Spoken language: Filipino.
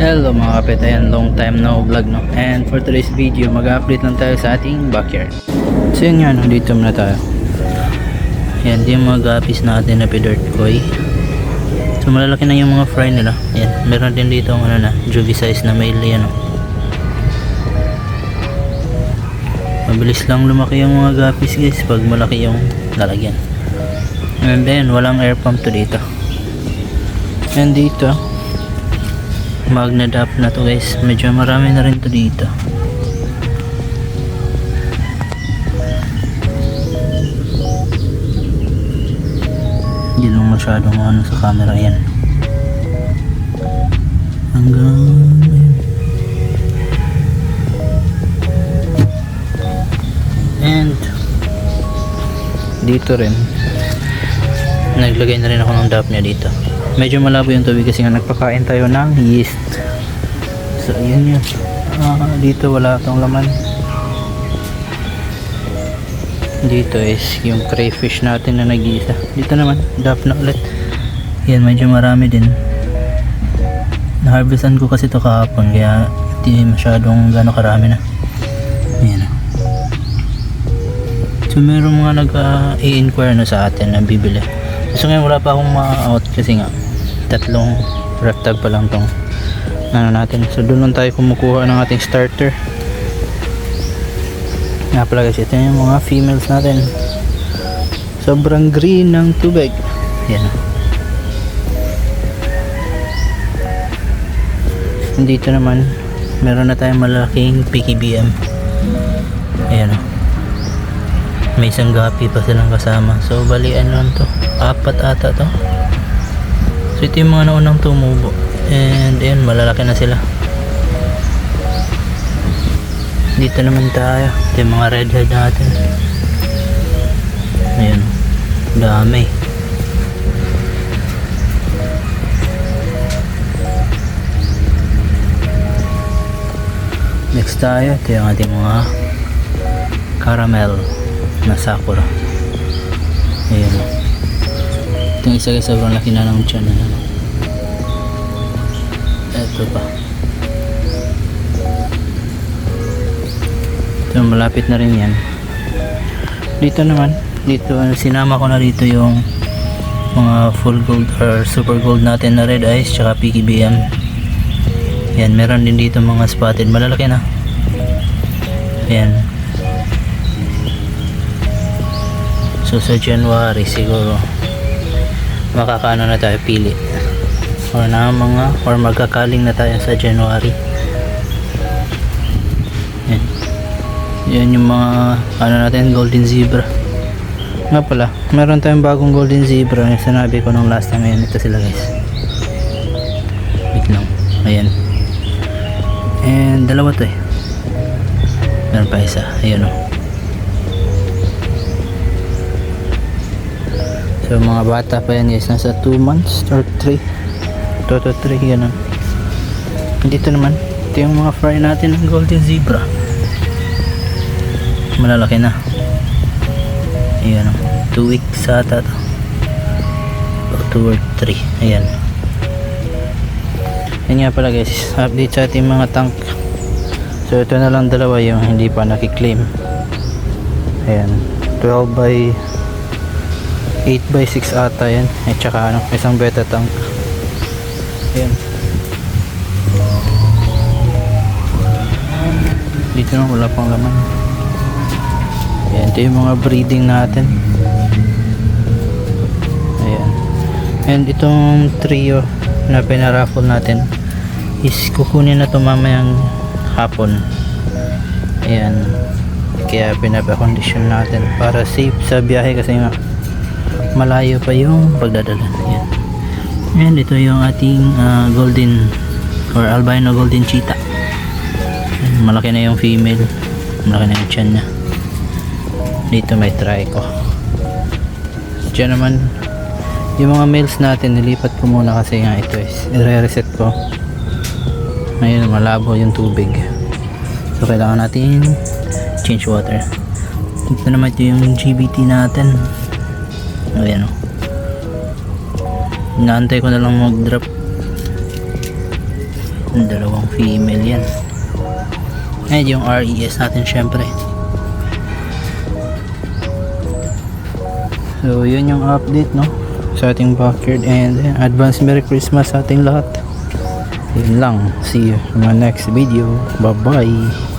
Hello mga kapit, ayan, long time no vlog no. And for today's video, mag-update lang tayo sa ating backyard. So yun nga, dito muna tayo. Ayan, yung mga guppies natin na dirt koi. So malalaki na yung mga fry nila. Ayan, meron din dito ang ano na, juvie size na male yan. Mabilis lang lumaki yung mga guppies guys pag malaki yung lalagyan. And then, walang air pump to dito. And dito, magna-dap na to guys, medyo marami na rin to dito. Hindi lang masyadong ano sa camera yan. Hanggang and dito rin naglagay na rin ako ng dap niya dito. Medyo malabo yung tubig kasi nga nagpakain tayo ng yeast. So yun yun. Dito wala tong laman. Dito is yung crayfish natin na nag-iisa. Dito naman dap na ulit. Yan, medyo marami din. Na-harvestan ko kasi ito kahapon kaya hindi masyadong gano'ng karami na. Ayan. So meron mga nag-i-inquire na sa atin na bibili. So ngayon wala pa akong ma-out kasi nga tatlong reptag pa lang tong ano natin. So doon lang tayo kumukuha ng ating starter. Nga pala guys, ito yung mga females natin. Sobrang green ng tubig. Yan. Dito naman meron na tayong malaking PKBM. Ayan o. May isang gapi pa silang kasama. So bali ano to, 4 ata to. So ito yung mga naunang tumubo. And ayun, malalaki na sila. Dito naman tayo. Ito yung mga redhead natin. Ayun, dami. Next tayo, ito yung ating mga caramel na sakura. Ayan. Itong isa guys, sobrang laki na ng tiyan. Ito pa. Ito, malapit na rin yan. Dito naman, dito sinama ko na dito yung mga full gold or super gold natin na red eyes tsaka PKBM. Yan, meron din dito mga spotted, malalaki na. Ayan. So sa January siguro makakaano na tayo pili or na mga or magkakaling na tayo sa January. Yan. Yan yung mga ano natin, golden zebra. Nga pala, meron tayong bagong golden zebra yung sinabi ko nung last time. Ayan, ito sila guys. Wait lang. Ayan. And dalawa to eh. Meron pa isa. Ayan o. So mga bata pa yan guys, nasa 2 months or 3 2 to 3 ganun. Dito naman, ito yung mga fry natin ng golden zebra, malalaki na. Ayan o, 2 weeks ata to, 2 or 3. Ayan. Yan nga pala guys, update sa ating mga tank. So ito na lang dalawa yung hindi pa nakiklaim. Ayan, 12 by 8 by 6 ata yan. At saka ano, isang beta tank. Ayan. Dito na wala pang laman. Ayan, ito yung mga breeding natin. Ayan. And itong trio na pinaraffle natin is kukunin na ito mamayang hapon. Ayan. Kaya pinapakondisyon natin para safe sa biyahe kasi nga malayo pa yung pagdadala. Yan. And ito yung ating golden or albino golden cheetah. Yan, malaki na yung female, malaki na yung tiyan niya. Dito may trico. Diyan naman yung mga males natin, nilipat ko muna kasi nga ito is i-reset ko. Ngayon malabo yung tubig, so kailangan natin change water. Ito naman ito yung GBT natin. Ayan o. Inaantay ko na lang mag drop. Yung dalawang female yan. And yung RES natin syempre. So yun yung update no sa ating backyard, and advance Merry Christmas sa ating lahat. Yun lang, see you in my next video. Bye bye.